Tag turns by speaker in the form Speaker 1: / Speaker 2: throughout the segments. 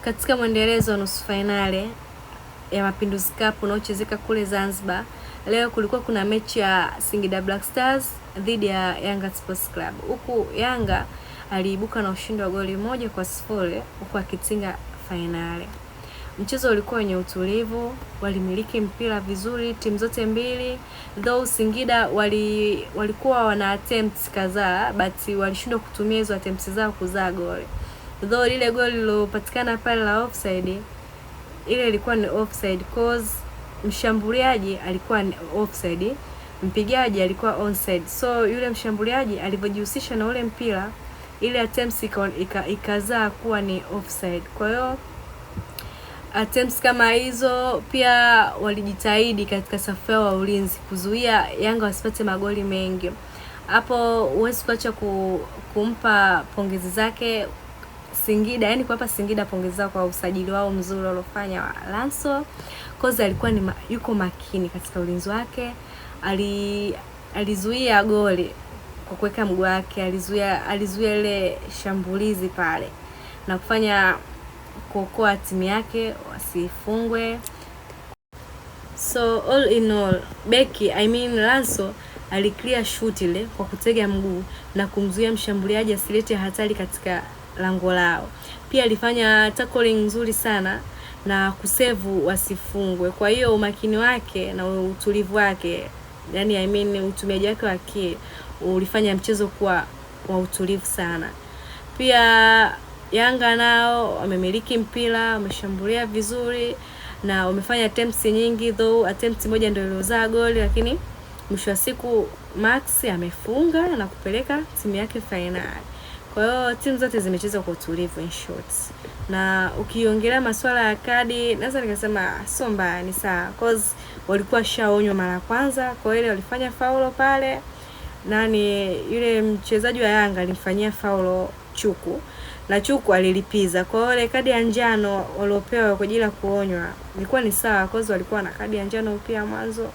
Speaker 1: Katika mwendelezo wa nusu finali ya Mapinduzi Cup unaochezeka kule Zanzibar, leo kulikuwa kuna mechi ya Singida Black Stars dhidi ya Yanga Sports Club. Huku Yanga aliibuka na ushindi wa goli 1-0 huku akitinga finali. Mchezo ulikuwa wenye utulivu, walimiliki mpira vizuri timu zote mbili. Though Singida walikuwa wana attempts kadhaa, but walishindwa kutumia hizo attempts zao kuzaa goli. Though lile goli lilopatikana pale la offside, ile ilikuwa ni offside cause mshambuliaji alikuwa ni offside, mpigaji alikuwa onside. So yule mshambuliaji alivyojihusisha na ule mpira, ile attempts ikazaa kuwa ni offside. Kwa hiyo attempts kama hizo pia walijitahidi katika safu yao ya ulinzi kuzuia Yanga wasipate magoli mengi. Hapo huwezi kuacha kumpa pongezi zake Singida, yani kuwapa Singida pongezi zao kwa usajili wao mzuri waliofanya wa Lanso. Koza alikuwa yuko makini katika ulinzi wake. Alizuia goli kwa kuweka mguu wake, alizuia ile shambulizi pale na kufanya kuokoa timu yake wasifungwe. So all in all, Lanso aliclear shoot ile kwa kutega mguu na kumzuia mshambuliaji asilete hatari katika lango lao. Pia alifanya tackling nzuri sana na kusevu wasifungwe. Kwa hiyo umakini wake na utulivu wake, yani utumiaji wake wa akili ulifanya mchezo kuwa wa utulivu sana. Pia Yanga nao wamemiliki mpira, wameshambulia vizuri na wamefanya attempts nyingi, though attempt moja ndio iliyozaa goli, lakini mwisho wa siku Max amefunga na kupeleka timu yake finali. Kwa hiyo timu zote zimecheza kwa utulivu in short. Na ukiongelea masuala ya kadi, naweza nikasema sio mbaya, ni sawa, cause walikuwa shaonywa mara kwanza. Kwa hiyo walifanya faulo pale, yule mchezaji wa Yanga alimfanyia faulo Chuku na Chuku alilipiza. Kwa hiyo ile kadi ya njano waliopewa kwa ajili ya kuonywa ilikuwa ni sawa, cause walikuwa na kadi ya njano pia mwanzo,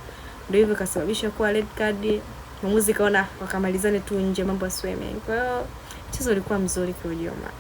Speaker 1: ndio hivyo kasababisha kuwa red card. Mwamuzi kaona wakamalizane tu nje, mambo ya swimming. Kwa hiyo mchezo ulikuwa mzuri kwa ujumla.